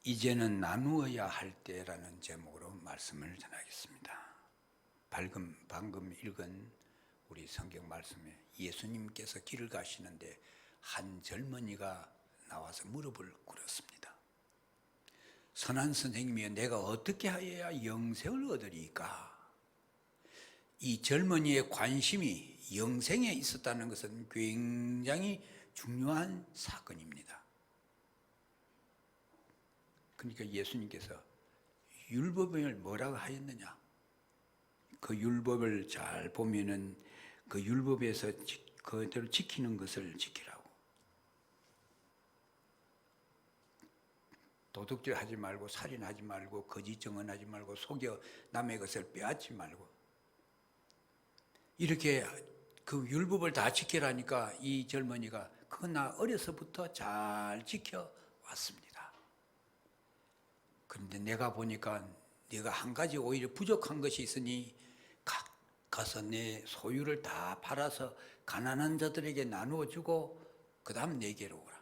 이제는 나누어야 할 때라는 제목으로 말씀을 전하겠습니다. 방금 읽은 우리 성경 말씀에 예수님께서 길을 가시는데 한 젊은이가 나와서 무릎을 꿇었습니다. 선한 선생님이여, 내가 어떻게 하여야 영생을 얻으리까? 이 젊은이의 관심이 영생에 있었다는 것은 굉장히 중요한 사건입니다. 그러니까 예수님께서 율법을 뭐라고 하였느냐? 그 율법을 잘 보면은 그 율법에서 그대로 지키는 것을 지키라고. 도둑질 하지 말고, 살인하지 말고, 거짓 증언하지 말고, 속여 남의 것을 빼앗지 말고. 이렇게 그 율법을 다 지키라니까 이 젊은이가 그건 나 어려서부터 잘 지켜왔습니다. 그런데 내가 보니까 네가 한 가지 오히려 부족한 것이 있으니 가서 내 소유를 다 팔아서 가난한 자들에게 나누어 주고 그 다음 내게로 오라.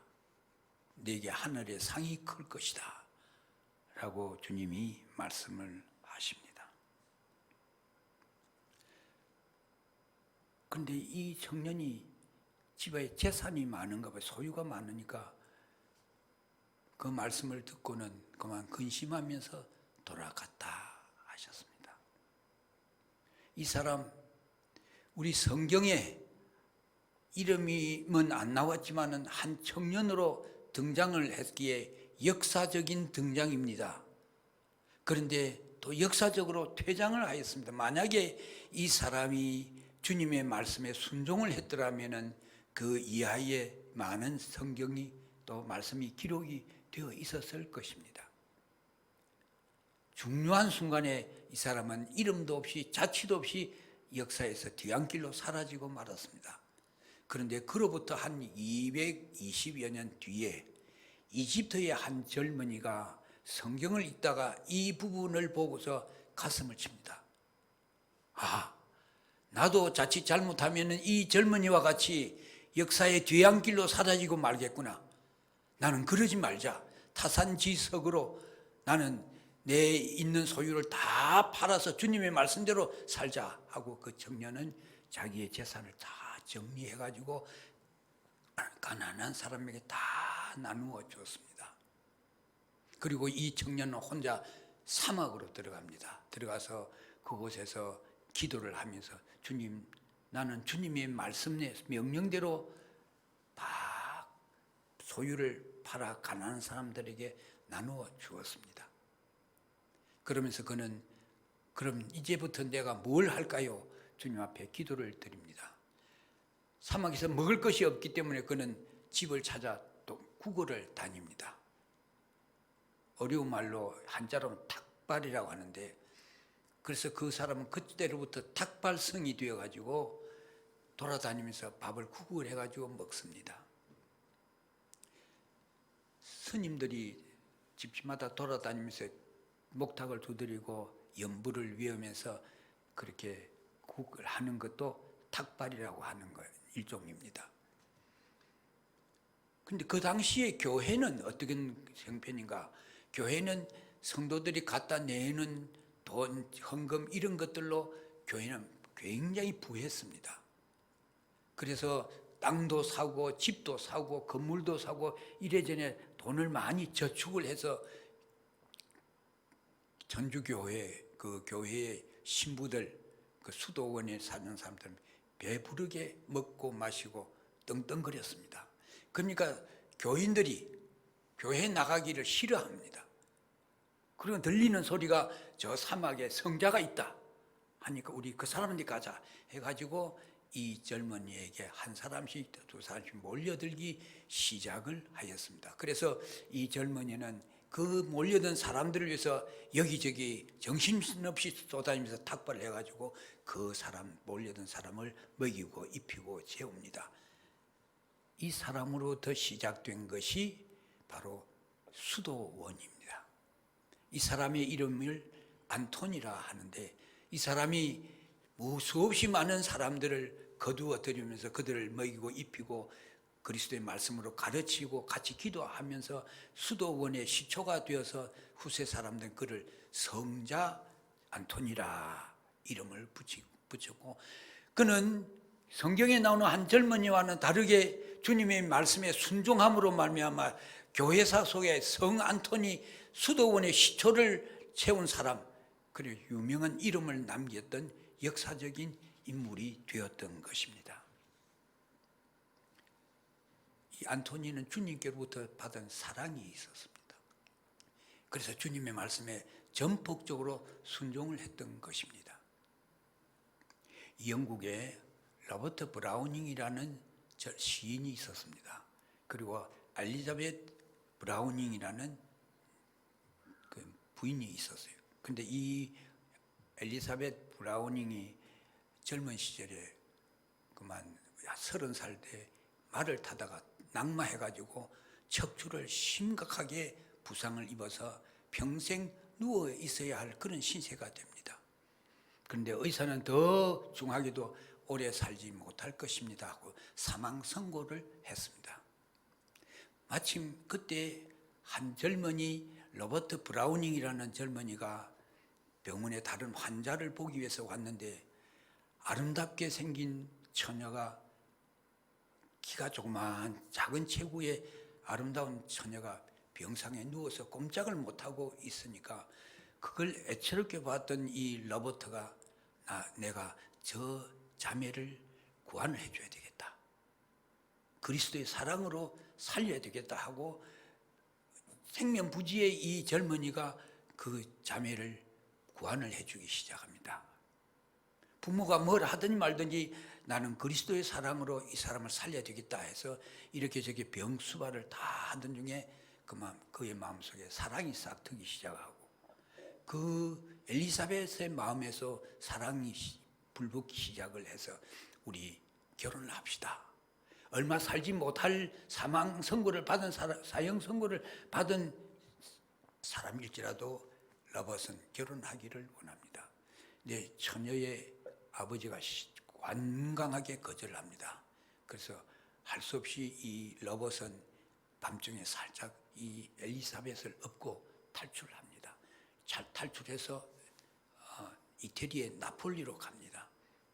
네게 하늘의 상이 클 것이다 라고 주님이 말씀을 하십니다. 그런데 이 청년이 집에 재산이 많은가 봐요. 소유가 많으니까 그 말씀을 듣고는 그만 근심하면서 돌아갔다 하셨습니다. 이 사람, 우리 성경에 이름은 안 나왔지만은 한 청년으로 등장을 했기에 역사적인 등장입니다. 그런데 또 역사적으로 퇴장을 하였습니다. 만약에 이 사람이 주님의 말씀에 순종을 했더라면은 그 이하에 많은 성경이 또 말씀이 기록이 되어 있었을 것입니다. 중요한 순간에 이 사람은 이름도 없이 자취도 없이 역사에서 뒤안길로 사라지고 말았습니다. 그런데 그로부터 한 220여 년 뒤에 이집트의 한 젊은이가 성경을 읽다가 이 부분을 보고서 가슴을 칩니다. 아, 나도 자칫 잘못하면 이 젊은이와 같이 역사의 뒤안길로 사라지고 말겠구나. 나는 그러지 말자. 타산지석으로 나는 내 있는 소유를 다 팔아서 주님의 말씀대로 살자 하고 그 청년은 자기의 재산을 다 정리해가지고 가난한 사람에게 다 나누어 주었습니다. 그리고 이 청년은 혼자 사막으로 들어갑니다. 들어가서 그곳에서 기도를 하면서 주님, 나는 주님의 말씀 내 명령대로 다 소유를 팔아 가난한 사람들에게 나누어 주었습니다. 그러면서 그는 그럼 이제부터 내가 뭘 할까요? 주님 앞에 기도를 드립니다. 사막에서 먹을 것이 없기 때문에 그는 집을 찾아 또 구걸을 다닙니다. 어려운 말로 한자로는 탁발이라고 하는데, 그래서 그 사람은 그때로부터 탁발성이 되어가지고 돌아다니면서 밥을 구걸해가지고 먹습니다. 스님들이 집집마다 돌아다니면서 목탁을 두드리고 연불을 위하면서 그렇게 구걸하는 것도 탁발이라고 하는 거예요. 일종입니다. 근데 그 당시에 교회는 어떻게 형편인가? 교회는 성도들이 갖다 내는 돈, 헌금 이런 것들로 교회는 굉장히 부했습니다. 그래서 땅도 사고 집도 사고 건물도 사고 이래저래 돈을 많이 저축을 해서 전주교회 그 교회의 신부들, 그 수도원에 사는 사람들은 배부르게 먹고 마시고 떵떵거렸습니다. 그러니까 교인들이 교회 나가기를 싫어합니다. 그리고 들리는 소리가 저 사막에 성자가 있다 하니까 우리 그 사람한테 가자 해가지고 이 젊은이에게 한 사람씩 두 사람씩 몰려들기 시작을 하였습니다. 그래서 이 젊은이는 그 몰려든 사람들을 위해서 여기저기 정신없이 쏘다니면서 탁발을 해가지고 그 사람 몰려든 사람을 먹이고 입히고 재웁니다. 이 사람으로부터 시작된 것이 바로 수도원입니다. 이 사람의 이름을 안톤이라 하는데, 이 사람이 수없이 많은 사람들을 거두어 들이면서 그들을 먹이고 입히고 그리스도의 말씀으로 가르치고 같이 기도하면서 수도원의 시초가 되어서 후세 사람들은 그를 성자 안토니라 이름을 붙였고, 그는 성경에 나오는 한 젊은이와는 다르게 주님의 말씀에 순종함으로 말미암아 교회사 속에 성 안토니 수도원의 시초를 채운 사람, 그리고 유명한 이름을 남겼던 역사적인 인물이 되었던 것입니다. 이 안토니는 주님께로부터 받은 사랑이 있었습니다. 그래서 주님의 말씀에 전폭적으로 순종을 했던 것입니다. 영국에 로버트 브라우닝이라는 시인이 있었습니다. 그리고 엘리자베트 브라우닝이라는 그 부인이 있었어요. 근데 이 엘리자베트 브라우닝이 젊은 시절에 그만 30살 때 말을 타다가 낙마해가지고 척추를 심각하게 부상을 입어서 평생 누워 있어야 할 그런 신세가 됩니다. 그런데 의사는 더 중하게도 오래 살지 못할 것입니다 하고 사망 선고를 했습니다. 마침 그때 한 젊은이 로버트 브라우닝이라는 젊은이가 병원에 다른 환자를 보기 위해서 왔는데, 아름답게 생긴 처녀가, 키가 조그만 작은 체구의 아름다운 처녀가 병상에 누워서 꼼짝을 못하고 있으니까 그걸 애처롭게 봤던 이 로버트가 내가 저 자매를 구원을 해줘야 되겠다, 그리스도의 사랑으로 살려야 되겠다 하고 생면부지의 이 젊은이가 그 자매를 구원을 해주기 시작합니다. 부모가 뭘 하든지 말든지 나는 그리스도의 사랑으로 이 사람을 살려야 되겠다 해서 이렇게 저렇게 병수발을 다 하던 중에 그의 마음속에 사랑이 싹 트기 시작하고, 그 엘리사벳의 마음에서 사랑이 불붙기 시작을 해서 우리 결혼을 합시다. 얼마 살지 못할 사망 선고를 받은 사형 선고를 받은 사람일지라도 로봇은 결혼하기를 원합니다. 네, 처녀의 아버지가 완강하게 거절합니다. 그래서 할 수 없이 이 로봇은 밤중에 살짝 이 엘리사벳을 업고 탈출합니다. 잘 탈출해서 이태리의 나폴리로 갑니다.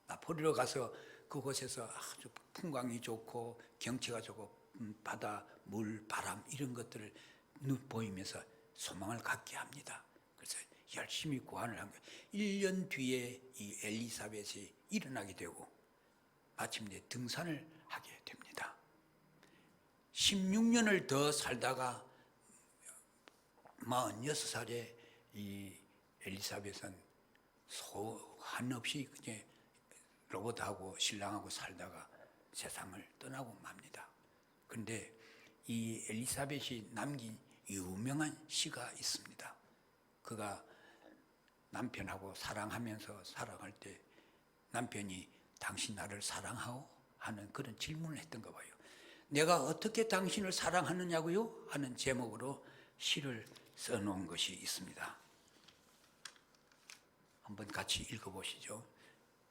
나폴리로 가서 그곳에서 아주 풍광이 좋고 경치가 좋고 바다, 물, 바람 이런 것들을 보이면서 소망을 갖게 합니다. 그래서 열심히 구한을 한 거예요. 1년 뒤에 이 엘리사벳이 일어나게 되고 마침내 등산을 하게 됩니다. 16년을 더 살다가 46살에 이 엘리사벳은 한없이 이제 로봇하고 신랑하고 살다가 세상을 떠나고 맙니다. 그런데 이 엘리사벳이 남긴 유명한 시가 있습니다. 그가 남편하고 사랑하면서 살아갈 때 남편이 당신 나를 사랑하오? 하는 그런 질문을 했던가 봐요. 내가 어떻게 당신을 사랑하느냐고요? 하는 제목으로 시를 써놓은 것이 있습니다. 한번 같이 읽어보시죠.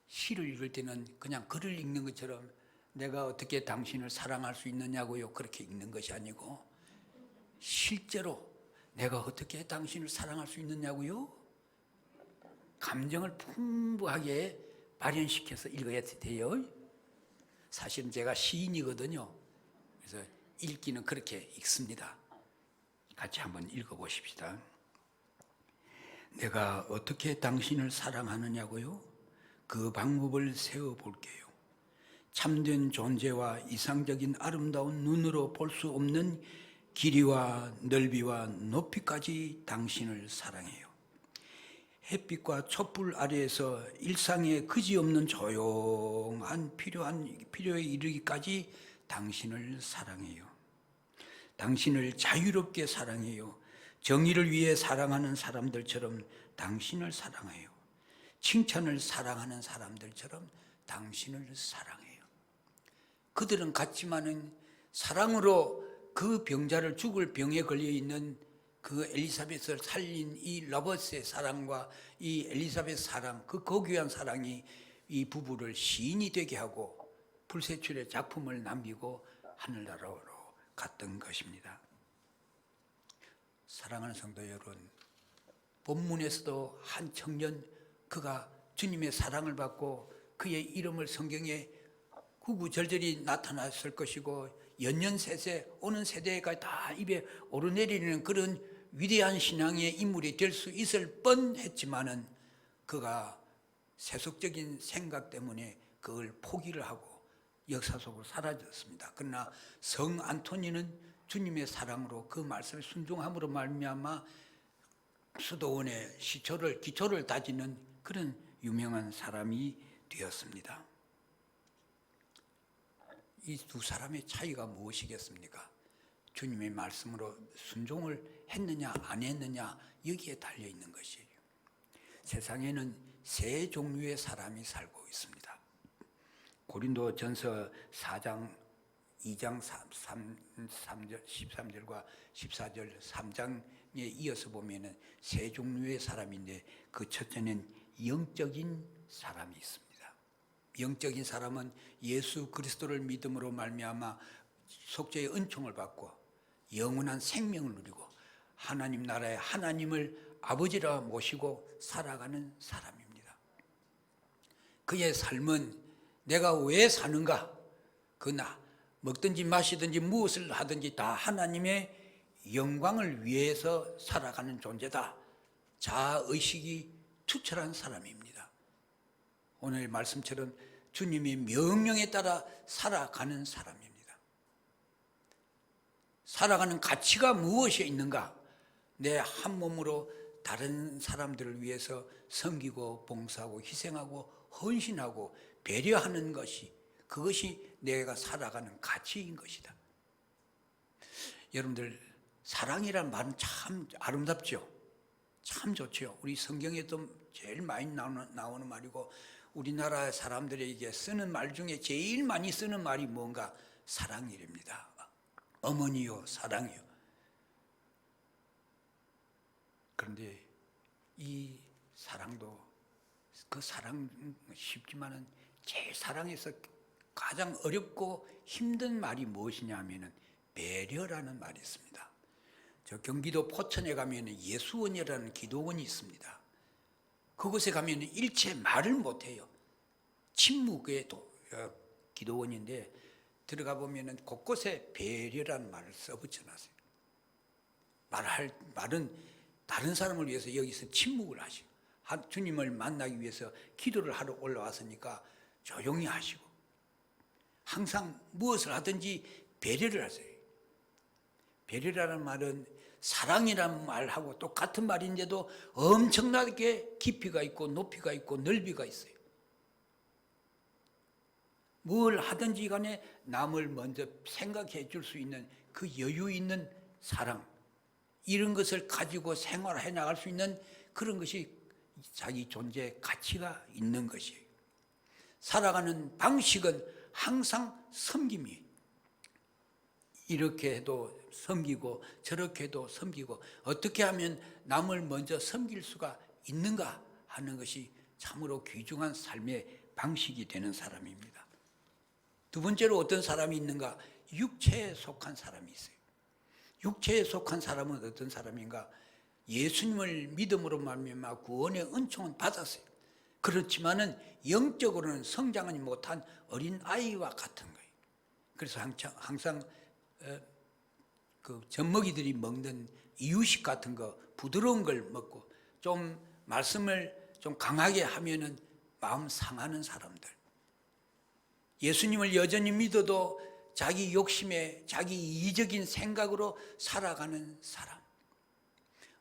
시를 읽을 때는 그냥 글을 읽는 것처럼 내가 어떻게 당신을 사랑할 수 있느냐고요? 그렇게 읽는 것이 아니고 실제로 내가 어떻게 당신을 사랑할 수 있느냐고요? 감정을 풍부하게 발현시켜서 읽어야 돼요. 사실은 제가 시인이거든요. 그래서 읽기는 그렇게 읽습니다. 같이 한번 읽어보십시다. 내가 어떻게 당신을 사랑하느냐고요? 그 방법을 세워볼게요. 참된 존재와 이상적인 아름다운 눈으로 볼 수 없는 길이와 넓이와 높이까지 당신을 사랑해요. 햇빛과 촛불 아래에서 일상에 그지없는 조용한 필요에 이르기까지 당신을 사랑해요. 당신을 자유롭게 사랑해요. 정의를 위해 사랑하는 사람들처럼 당신을 사랑해요. 칭찬을 사랑하는 사람들처럼 당신을 사랑해요. 그들은 같지만은 사랑으로 그 병자를 죽을 병에 걸려있는 그 엘리사벳을 살린 이 로봇의 사랑과 이 엘리사벳 사랑, 그 고귀한 사랑이 이 부부를 시인이 되게 하고 불세출의 작품을 남기고 하늘나라로 갔던 것입니다. 사랑하는 성도 여러분, 본문에서도 한 청년, 그가 주님의 사랑을 받고 그의 이름을 성경에 구구절절히 나타났을 것이고 연년세세 오는 세대가 다 입에 오르내리는 그런 위대한 신앙의 인물이 될 수 있을 뻔했지만은 그가 세속적인 생각 때문에 그걸 포기를 하고 역사 속으로 사라졌습니다. 그러나 성 안토니는 주님의 사랑으로 그 말씀에 순종함으로 말미암아 수도원의 기초를 다지는 그런 유명한 사람이 되었습니다. 이 두 사람의 차이가 무엇이겠습니까? 주님의 말씀으로 순종을 했느냐 안 했느냐 여기에 달려 있는 것이에요. 세상에는 세 종류의 사람이 살고 있습니다. 고린도전서 4장 2장 3절 13절과 14절 3장에 이어서 보면은 세 종류의 사람인데 그 첫째는 영적인 사람이 있습니다. 영적인 사람은 예수 그리스도를 믿음으로 말미암아 속죄의 은총을 받고 영원한 생명을 누리고 하나님 나라의 하나님을 아버지라 모시고 살아가는 사람입니다. 그의 삶은 내가 왜 사는가? 그나 먹든지 마시든지 무엇을 하든지 다 하나님의 영광을 위해서 살아가는 존재다. 자아의식이 투철한 사람입니다. 오늘 말씀처럼 주님의 명령에 따라 살아가는 사람입니다. 살아가는 가치가 무엇이 있는가? 내 한 몸으로 다른 사람들을 위해서 섬기고 봉사하고 희생하고 헌신하고 배려하는 것이, 그것이 내가 살아가는 가치인 것이다. 여러분들, 사랑이란 말은 참 아름답죠. 참 좋죠. 우리 성경에도 제일 많이 나오는 말이고 우리나라 사람들에게 쓰는 말 중에 제일 많이 쓰는 말이 뭔가? 사랑이랍니다. 어머니요, 사랑이요. 그런데 이 사랑도, 그 사랑 쉽지만은 제일 사랑에서 가장 어렵고 힘든 말이 무엇이냐 하면은 배려라는 말이 있습니다. 저 경기도 포천에 가면 예수원이라는 기도원이 있습니다. 그곳에 가면 일체 말을 못해요. 침묵의 기도원인데 들어가 보면 곳곳에 배려라는 말을 써붙여놨어요. 말은 다른 사람을 위해서 여기서 침묵을 하시고, 주님을 만나기 위해서 기도를 하러 올라왔으니까 조용히 하시고, 항상 무엇을 하든지 배려를 하세요. 배려라는 말은 사랑이라는 말하고 똑같은 말인데도 엄청나게 깊이가 있고 높이가 있고 넓이가 있어요. 뭘 하든지 간에 남을 먼저 생각해 줄 수 있는 그 여유 있는 사랑, 이런 것을 가지고 생활해 나갈 수 있는 그런 것이 자기 존재의 가치가 있는 것이에요. 살아가는 방식은 항상 섬김이에요. 이렇게 해도 섬기고 저렇게 해도 섬기고 어떻게 하면 남을 먼저 섬길 수가 있는가 하는 것이 참으로 귀중한 삶의 방식이 되는 사람입니다. 두 번째로 어떤 사람이 있는가? 육체에 속한 사람이 있어요. 육체에 속한 사람은 어떤 사람인가? 예수님을 믿음으로 말미암아 구원의 은총은 받았어요. 그렇지만은 영적으로는 성장하지 못한 어린 아이와 같은 거예요. 그래서 항상 그 젖먹이들이 먹는 이유식 같은 거, 부드러운 걸 먹고 좀 말씀을 좀 강하게 하면은 마음 상하는 사람들. 예수님을 여전히 믿어도 자기 욕심에 자기 이기적인 생각으로 살아가는 사람.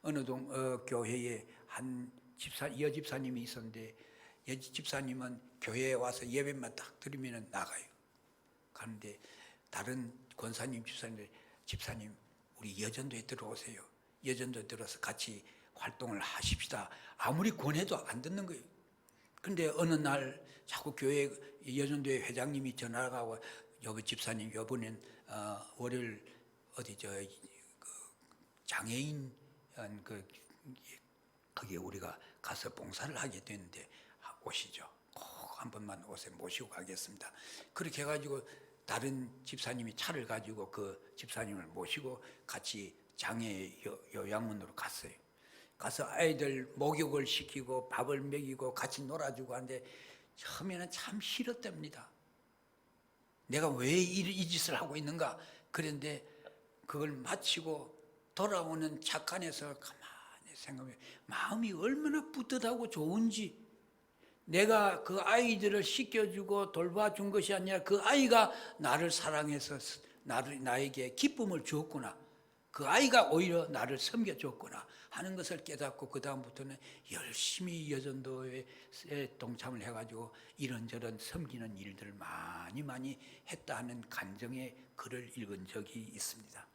어느 교회에 한 여집사님이 있었는데, 여집사님은 교회에 와서 예배만 딱 드리면 나가요. 가는데 다른 권사님, 집사님 우리 여전도에 들어오세요. 여전도에 들어서 같이 활동을 하십시다. 아무리 권해도 안 듣는 거예요. 근데 어느 날 자꾸 교회 여전도회 회장님이 전화가 와, 여기 집사님 이번엔 월요일 어디 장애인 거기에 우리가 가서 봉사를 하게 되는데 오시죠. 꼭 한 번만 오세요. 모시고 가겠습니다. 그렇게 해가지고 다른 집사님이 차를 가지고 그 집사님을 모시고 같이 장애 요양원으로 갔어요. 가서 아이들 목욕을 시키고 밥을 먹이고 같이 놀아주고 하는데 처음에는 참 싫었답니다. 내가 왜 이 짓을 하고 있는가? 그런데 그걸 마치고 돌아오는 차 안에서 가만히 생각해 마음이 얼마나 뿌듯하고 좋은지, 내가 그 아이들을 씻겨주고 돌봐준 것이 아니라 그 아이가 나를 사랑해서 나에게 기쁨을 주었구나, 그 아이가 오히려 나를 섬겨줬구나 하는 것을 깨닫고 그 다음부터는 열심히 여전도에 동참을 해가지고 이런저런 섬기는 일들을 많이 했다 하는 간증의 글을 읽은 적이 있습니다.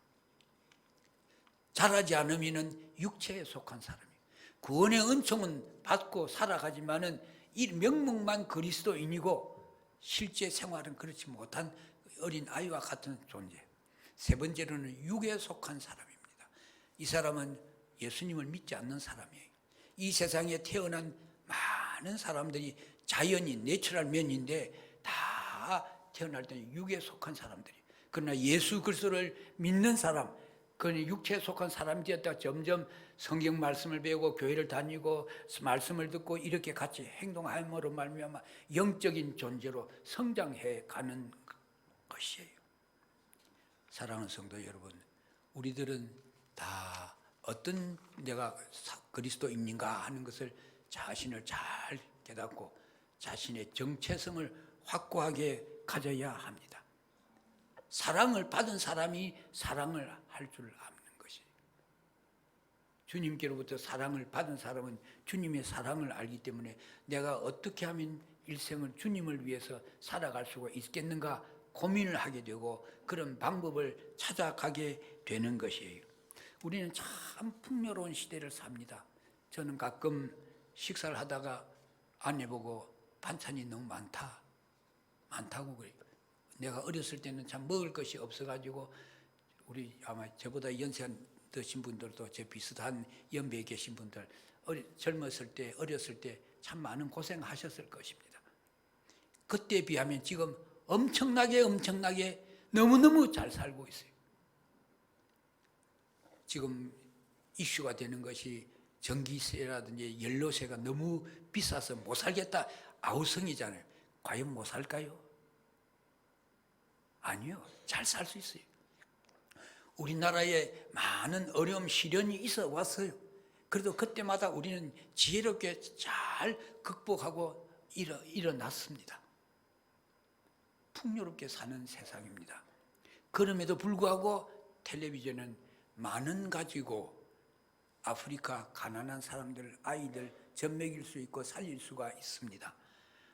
잘하지 않으면 육체에 속한 사람이에요. 구원의 은총은 받고 살아가지만은 이 명목만 그리스도인이고 실제 생활은 그렇지 못한 어린 아이와 같은 존재. 세 번째로는 육에 속한 사람입니다. 이 사람은 예수님을 믿지 않는 사람이에요. 이 세상에 태어난 많은 사람들이 자연인, 내추럴 면인데 다 태어날 때는 육에 속한 사람들이에요. 그러나 예수 그리스도를 믿는 사람, 그는 육체에 속한 사람이 되었다가 점점 성경 말씀을 배우고 교회를 다니고 말씀을 듣고 이렇게 같이 행동함으로 말미암아 영적인 존재로 성장해 가는 것이에요. 사랑하는 성도 여러분, 우리들은 다 어떤 내가 그리스도인인가 하는 것을 자신을 잘 깨닫고 자신의 정체성을 확고하게 가져야 합니다. 사랑을 받은 사람이 사랑을 할 줄 아는 것이에요. 주님께로부터 사랑을 받은 사람은 주님의 사랑을 알기 때문에 내가 어떻게 하면 일생을 주님을 위해서 살아갈 수가 있겠는가 고민을 하게 되고 그런 방법을 찾아가게 되는 것이에요. 우리는 참 풍요로운 시대를 삽니다. 저는 가끔 식사를 하다가 아내 보고 반찬이 너무 많다고 그래요. 내가 어렸을 때는 참 먹을 것이 없어가지고 우리 아마 저보다 연세 드신 분들도 제 비슷한 연배에 계신 분들 젊었을 때 어렸을 때 참 많은 고생하셨을 것입니다. 그때에 비하면 지금 엄청나게 너무너무 잘 살고 있어요. 지금 이슈가 되는 것이 전기세라든지 연료세가 너무 비싸서 못 살겠다 아우성이잖아요. 과연 못 살까요? 아니요. 잘 살 수 있어요. 우리나라에 많은 어려움, 시련이 있어 왔어요. 그래도 그때마다 우리는 지혜롭게 잘 극복하고 일어났습니다. 풍요롭게 사는 세상입니다. 그럼에도 불구하고 텔레비전은 많은 가지고 아프리카 가난한 사람들, 아이들 젖 먹일 수 있고 살릴 수가 있습니다.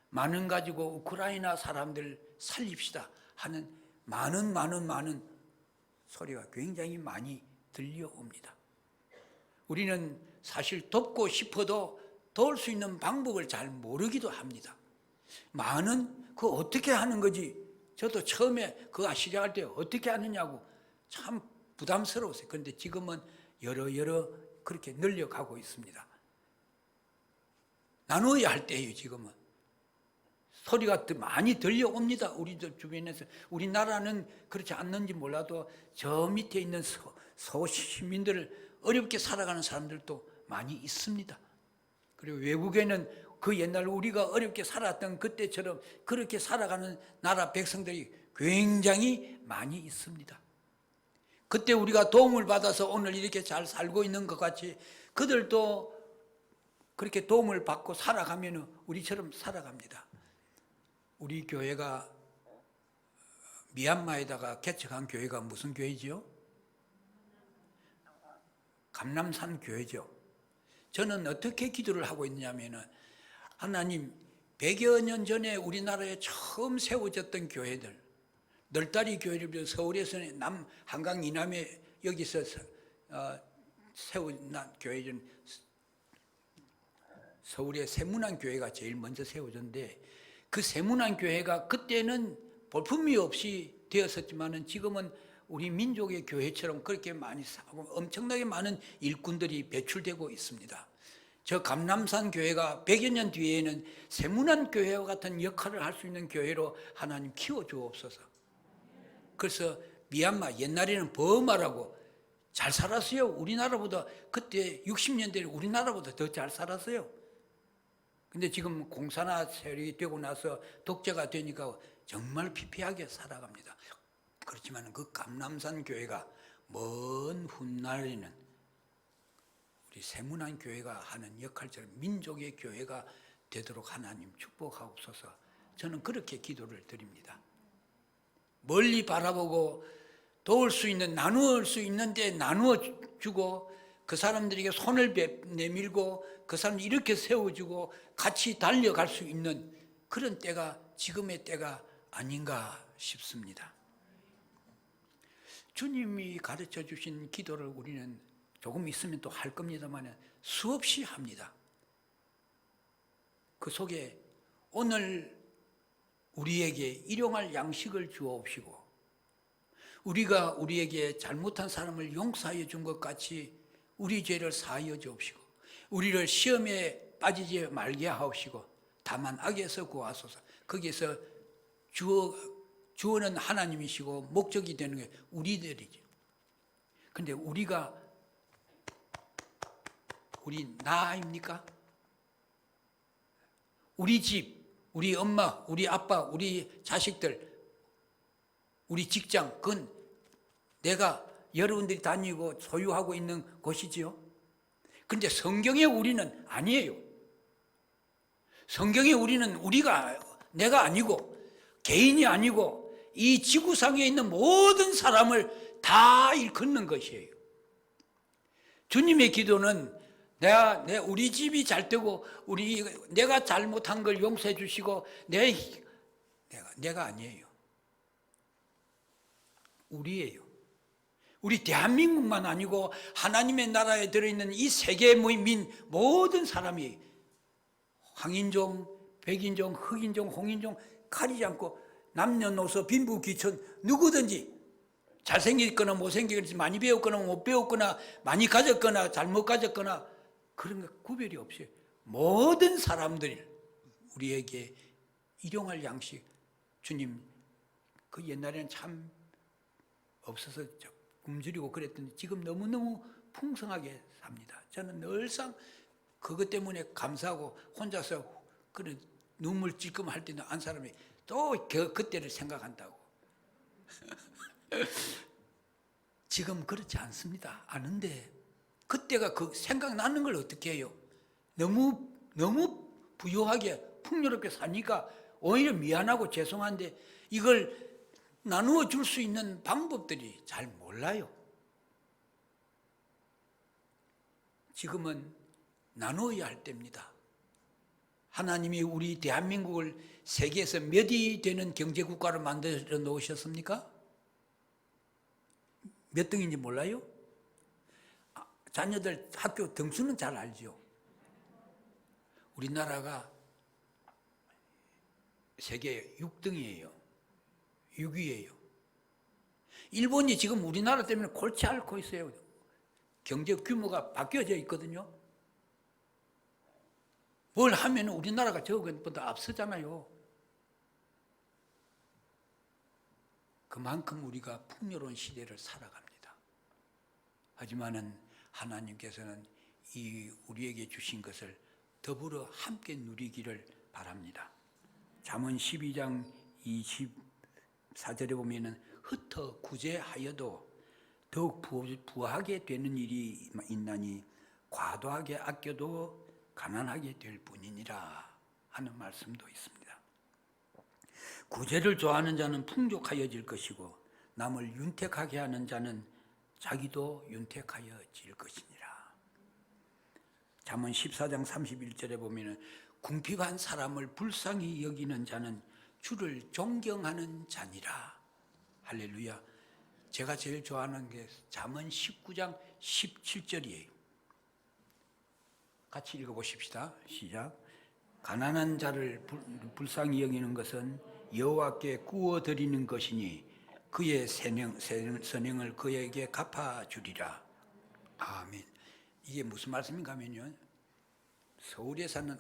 많은 가지고 우크라이나 사람들 살립시다 하는 많은 소리가 굉장히 많이 들려옵니다. 우리는 사실 돕고 싶어도 도울 수 있는 방법을 잘 모르기도 합니다. 많은 그 어떻게 하는 거지? 저도 처음에 그거 시작할 때 어떻게 하느냐고 참 부담스러웠어요. 그런데 지금은 여러 그렇게 늘려가고 있습니다. 나누어야 할 때예요. 지금은 소리가 많이 들려옵니다. 우리들 주변에서. 우리나라는 그렇지 않는지 몰라도 저 밑에 있는 소시민들을 어렵게 살아가는 사람들도 많이 있습니다. 그리고 외국에는 그 옛날 우리가 어렵게 살았던 그때처럼 그렇게 살아가는 나라 백성들이 굉장히 많이 있습니다. 그때 우리가 도움을 받아서 오늘 이렇게 잘 살고 있는 것 같이 그들도 그렇게 도움을 받고 살아가면 우리처럼 살아갑니다. 우리 교회가 미얀마에다가 개척한 교회가 무슨 교회지요? 감람산 교회죠. 저는 어떻게 기도를 하고 있냐면은 하나님 100여 년 전에 우리나라에 처음 세워졌던 교회들, 널다리 교회를 비롯해 서울에서는 남 한강 이남에 여기서 세운 교회는 서울의 세문안 교회가 제일 먼저 세워졌는데 그 세문안 교회가 그때는 볼품이 없이 되었었지만은 지금은 우리 민족의 교회처럼 그렇게 많이 사고 엄청나게 많은 일꾼들이 배출되고 있습니다. 저 감람산 교회가 100여 년 뒤에는 세문안 교회와 같은 역할을 할 수 있는 교회로 하나님 키워주옵소서. 그래서 미얀마 옛날에는 버마라고 잘 살았어요. 우리나라보다 그때 60년대에 우리나라보다 더 잘 살았어요. 근데 지금 공산화 세력이 되고 나서 독재가 되니까 정말 피폐하게 살아갑니다. 그렇지만 그 감람산 교회가 먼 훗날에는 우리 세문안 교회가 하는 역할처럼 민족의 교회가 되도록 하나님 축복하옵소서. 저는 그렇게 기도를 드립니다. 멀리 바라보고 도울 수 있는, 나누을 수 있는데 나누어 주고, 그 사람들에게 손을 내밀고 그 사람들 이렇게 세워주고 같이 달려갈 수 있는 그런 때가 지금의 때가 아닌가 싶습니다. 주님이 가르쳐 주신 기도를 우리는 조금 있으면 또 할 겁니다만 수없이 합니다. 그 속에 오늘 우리에게 일용할 양식을 주옵시고, 우리가 우리에게 잘못한 사람을 용서하여 준 것 같이 우리 죄를 사하여 주옵시고, 우리를 시험에 빠지지 말게 하옵시고, 다만 악에서 구하소서. 거기에서 주어는 하나님이시고 목적이 되는 게 우리들이죠. 근데 우리 나입니까? 우리 집, 우리 엄마, 우리 아빠, 우리 자식들, 우리 직장, 그건 내가 여러분들이 다니고 소유하고 있는 곳이지요. 그런데 성경의 우리는 아니에요. 성경의 우리는 내가 아니고 개인이 아니고 이 지구상에 있는 모든 사람을 다 일컫는 것이에요. 주님의 기도는 우리 집이 잘 되고 내가 잘못한 걸 용서해 주시고 내가 아니에요. 우리예요. 우리 대한민국만 아니고 하나님의 나라에 들어있는 이 세계 모든 사람이 황인종, 백인종, 흑인종, 홍인종 가리지 않고 남녀노소 빈부귀천 누구든지 잘생겼거나 못생겼거나 많이 배웠거나 못 배웠거나 많이 가졌거나 잘못 가졌거나 그런 거 구별이 없어요. 모든 사람들이 우리에게 일용할 양식, 주님 그 옛날에는 참 없어서 굶주리고 그랬더니 지금 너무너무 풍성하게 삽니다. 저는 늘상 그것 때문에 감사하고 혼자서 그런 눈물 찔끔 할 때는 안 사람이 또 그때를 생각한다고. 지금 그렇지 않습니다. 아는데 그때가 그 생각나는 걸 어떻게 해요? 너무 부유하게 풍요롭게 사니까 오히려 미안하고 죄송한데 이걸 나누어 줄 수 있는 방법들이 잘 몰라요. 지금은 나누어야 할 때입니다. 하나님이 우리 대한민국을 세계에서 몇 위 되는 경제국가로 만들어 놓으셨습니까? 몇 등인지 몰라요? 자녀들 학교 등수는 잘 알죠. 우리나라가 세계 6등이에요. 6위예요. 일본이 지금 우리나라 때문에 골치 앓고 있어요. 경제 규모가 바뀌어져 있거든요. 뭘 하면 우리나라가 저것보다 앞서잖아요. 그만큼 우리가 풍요로운 시대를 살아갑니다. 하지만은 하나님께서는 우리에게 주신 것을 더불어 함께 누리기를 바랍니다. 잠언 12장 24절에 보면은 흩어 구제하여도 더욱 부하게 되는 일이 있나니 과도하게 아껴도 가난하게 될 뿐이니라 하는 말씀도 있습니다. 구제를 좋아하는 자는 풍족하여질 것이고 남을 윤택하게 하는 자는 자기도 윤택하여질 것이니라. 잠언 14장 31절에 보면 궁핍한 사람을 불쌍히 여기는 자는 주를 존경하는 자니라. 할렐루야. 제가 제일 좋아하는 게 잠언 19장 17절이에요. 같이 읽어보십시다. 시작. 가난한 자를 불쌍히 여기는 것은 여호와께 구워드리는 것이니 그의 선행을 그에게 갚아주리라. 아멘. 이게 무슨 말씀인가 하면요, 서울에 사는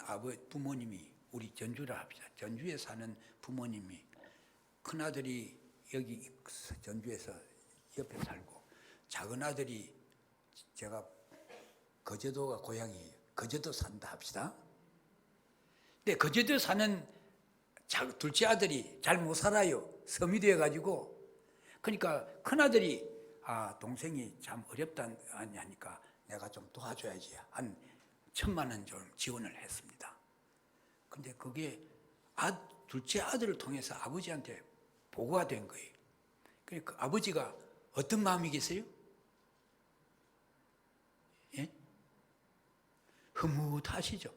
부모님이 우리 전주라 합시다. 전주에 사는 부모님이 큰아들이 여기 전주에서 옆에 살고, 작은 아들이, 제가 거제도가 고향이에요. 거제도 산다 합시다. 근데 거제도 사는 둘째 아들이 잘 못 살아요. 섬이 되어가지고. 그러니까 큰아들이 동생이 참 어렵다 하니까 내가 좀 도와줘야지, 한 1,000만 원 좀 지원을 했습니다. 근데 그게 둘째 아들을 통해서 아버지한테 보고가 된 거예요. 그러니까 아버지가 어떤 마음이겠어요? 예? 흐뭇하시죠.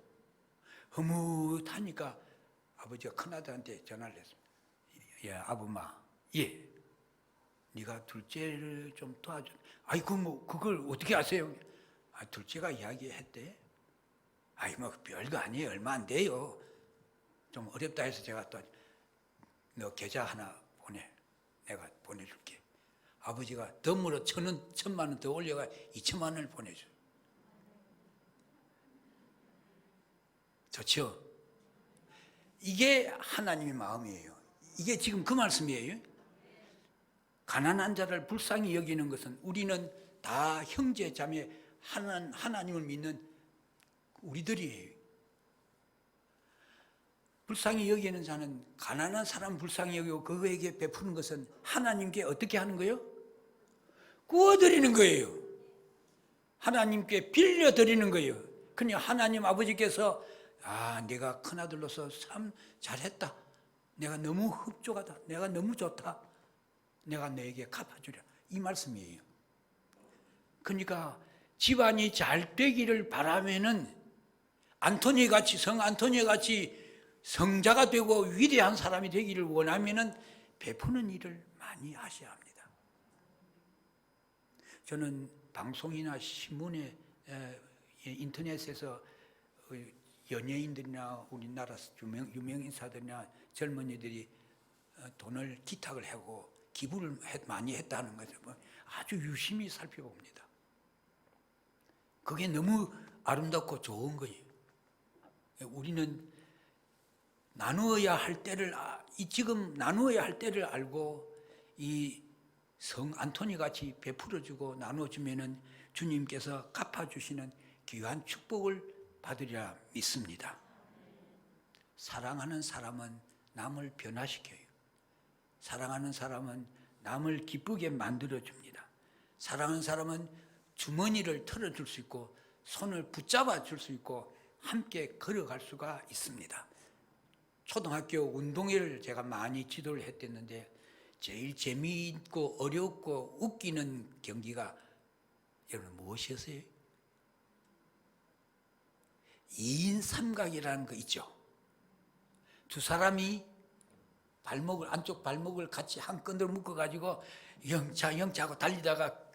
흐뭇하니까 아버지가 큰아들한테 전화를 했습니다. 예, 아범아, 예, 네가 둘째를 좀 도와줘. 아이고, 뭐 그걸 어떻게 아세요? 둘째가 이야기했대. 뭐 별거 아니에요. 얼마 안 돼요. 좀 어렵다 해서 제가 또 너 계좌 하나 보내. 내가 보내줄게. 아버지가 덤으로 1,000만 원 더 올려가 2,000만 원을 보내줘. 좋죠? 이게 하나님의 마음이에요. 이게 지금 그 말씀이에요. 가난한 자를 불쌍히 여기는 것은 우리는 다 형제 자매 하나님을 믿는 우리들이에요. 불쌍히 여기는 자는 가난한 사람 불쌍히 여기고 그에게 베푸는 것은 하나님께 어떻게 하는 거예요? 구워드리는 거예요. 하나님께 빌려드리는 거예요. 그냥 하나님 아버지께서 내가 큰아들로서 참 잘했다. 내가 너무 흡족하다. 내가 너무 좋다. 내가 너에게 갚아주랴. 이 말씀이에요. 그러니까 집안이 잘 되기를 바라면은 성 안토니 같이 성자가 되고 위대한 사람이 되기를 원하면은 베푸는 일을 많이 하셔야 합니다. 저는 방송이나 신문에 인터넷에서 연예인들이나 우리나라 유명 인사들이나 젊은이들이 돈을 기탁을 하고 기부를 많이 했다는 것을 아주 유심히 살펴봅니다. 그게 너무 아름답고 좋은 거예요. 우리는 나누어야 할 때를 지금 나누어야 할 때를 알고 이 성 안토니 같이 베풀어주고 나눠주면은 주님께서 갚아주시는 귀한 축복을 받으리라 믿습니다. 사랑하는 사람은 남을 변화시켜요. 사랑하는 사람은 남을 기쁘게 만들어줍니다. 사랑하는 사람은 주머니를 털어줄 수 있고 손을 붙잡아 줄 수 있고 함께 걸어갈 수가 있습니다. 초등학교 운동회를 제가 많이 지도를 했댔는데 제일 재미있고 어렵고 웃기는 경기가 여러분 무엇이었어요? 2인 삼각이라는 거 있죠. 두 사람이 안쪽 발목을 같이 한 끈으로 묶어가지고 영차하고 달리다가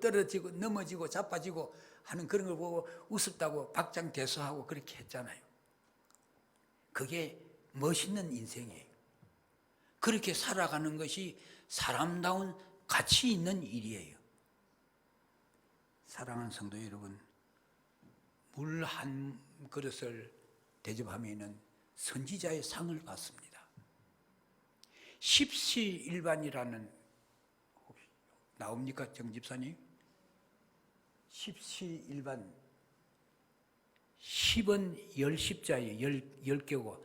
떨어지고 넘어지고 자빠지고 하는 그런 걸 보고 우습다고 박장대소하고 그렇게 했잖아요. 그게 멋있는 인생이에요. 그렇게 살아가는 것이 사람다운 가치 있는 일이에요. 사랑하는 성도 여러분, 물 한 그릇을 대접하면은 선지자의 상을 받습니다. 십시일반이라는 혹시 나옵니까, 정 집사님? 십시일반 10은 10십자예요. 10개고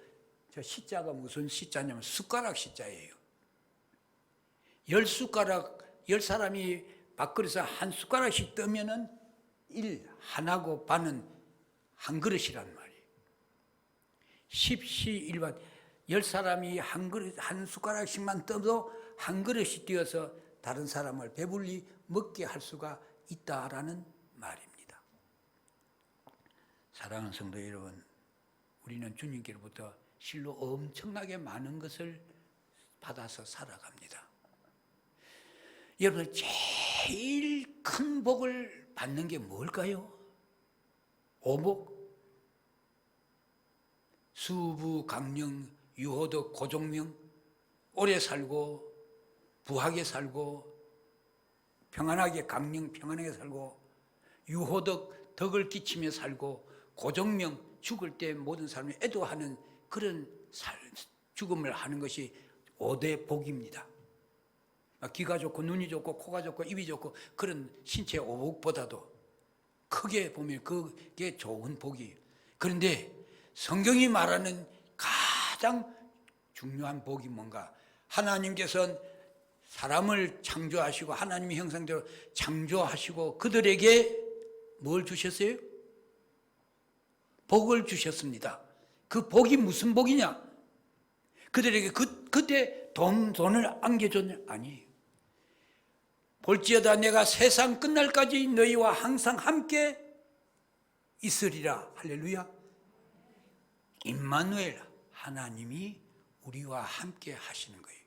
저 시자가 무슨 시자냐면 숟가락 시자예요. 10숟가락 10사람이 밥그릇에 한 숟가락씩 뜨면은 1하나고 반은 한 그릇이란 말이에요. 십시일반 10사람이 한 숟가락씩만 떠도 한 그릇이 띄어서 다른 사람을 배불리 먹게 할 수가 있다라는 말입니다. 사랑하는 성도 여러분, 우리는 주님께로부터 실로 엄청나게 많은 것을 받아서 살아갑니다. 여러분, 제일 큰 복을 받는 게 뭘까요? 오복, 수부, 강령, 유호덕, 고종명, 오래 살고 부하게 살고 평안하게 강령 평안하게 살고 유호덕 덕을 끼치며 살고 고종명 죽을 때 모든 사람이 애도하는 그런 죽음을 하는 것이 5대 복입니다. 귀가 좋고 눈이 좋고 코가 좋고 입이 좋고 그런 신체 오복보다도 크게 보면 그게 좋은 복이. 그런데 성경이 말하는 가장 중요한 복이 뭔가? 하나님께서는 사람을 창조하시고 하나님의 형상대로 창조하시고 그들에게 뭘 주셨어요? 복을 주셨습니다. 그 복이 무슨 복이냐? 그들에게 그때 돈을 안겨줬냐? 아니에요. 볼지어다 내가 세상 끝날까지 너희와 항상 함께 있으리라. 할렐루야. 임마누엘, 하나님이 우리와 함께 하시는 거예요.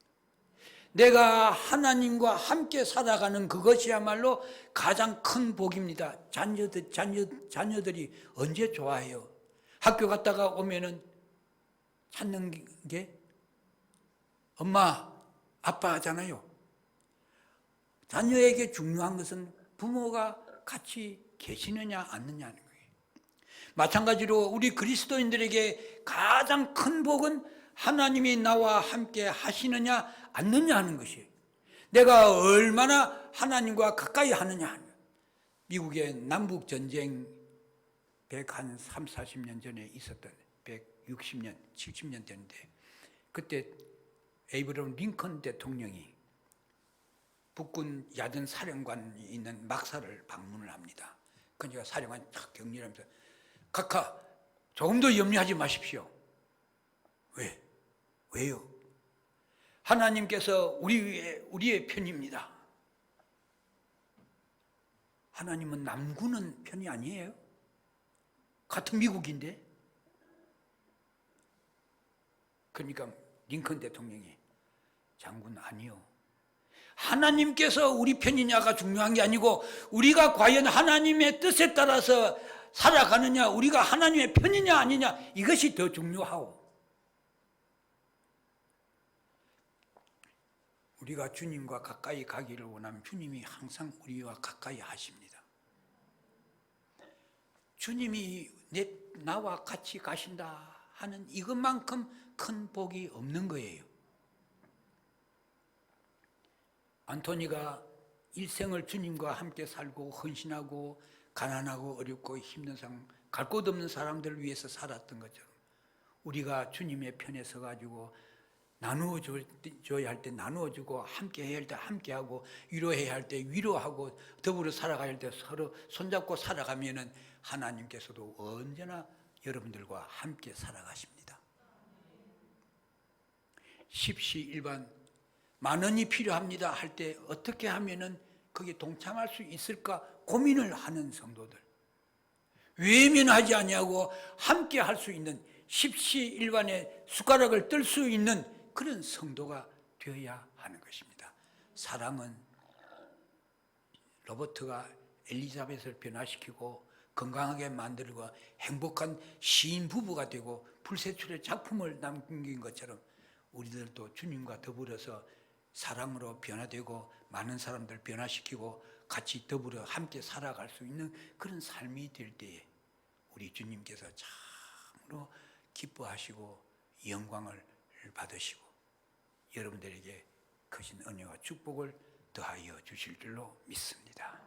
내가 하나님과 함께 살아가는 그것이야말로 가장 큰 복입니다. 자녀들이 언제 좋아해요? 학교 갔다가 오면은 찾는 게 엄마, 아빠 하잖아요. 자녀에게 중요한 것은 부모가 같이 계시느냐 않느냐는 거예요. 마찬가지로 우리 그리스도인들에게 가장 큰 복은 하나님이 나와 함께 하시느냐 않느냐 하는 것이에요. 내가 얼마나 하나님과 가까이 하느냐 하는 거예요. 미국의 남북전쟁 130-40년 전에 있었던 160년, 70년 됐는데 그때 에이브러함 링컨 대통령이 북군 야전 사령관이 있는 막사를 방문을 합니다. 그러니까 사령관이 탁 격리를 하면서 각하 조금 더 염려하지 마십시오. 왜요? 하나님께서 우리의 편입니다. 하나님은 남군은 편이 아니에요. 같은 미국인데. 그러니까 링컨 대통령이 장군 아니요. 하나님께서 우리 편이냐가 중요한 게 아니고 우리가 과연 하나님의 뜻에 따라서 살아가느냐, 우리가 하나님의 편이냐 아니냐 이것이 더 중요하오. 우리가 주님과 가까이 가기를 원하면 주님이 항상 우리와 가까이 하십니다. 주님이 나와 같이 가신다 하는 이것만큼 큰 복이 없는 거예요. 안토니가 일생을 주님과 함께 살고 헌신하고 가난하고 어렵고 힘든 상황, 갈 곳 없는 사람들을 위해서 살았던 것처럼 우리가 주님의 편에 서가지고 나누어줘야 할 때 나누어주고 함께해야 할 때 함께하고 위로해야 할 때 위로하고 더불어 살아가야 할 때 서로 손잡고 살아가면은 하나님께서도 언제나 여러분들과 함께 살아가십니다. 십시일반 만원이 필요합니다 할 때 어떻게 하면은 거기에 동참할 수 있을까 고민을 하는 성도들, 외면하지 아니하고 함께 할 수 있는 십시일반의 숟가락을 뜰 수 있는 그런 성도가 되어야 하는 것입니다. 사랑은 로버트가 엘리자벳을 변화시키고 건강하게 만들고 행복한 시인 부부가 되고 불세출의 작품을 남긴 것처럼 우리들도 주님과 더불어서 사랑으로 변화되고 많은 사람들 변화시키고 같이 더불어 함께 살아갈 수 있는 그런 삶이 될 때에 우리 주님께서 참으로 기뻐하시고 영광을 받으시고 여러분들에게 크신 은혜와 축복을 더하여 주실 줄로 믿습니다.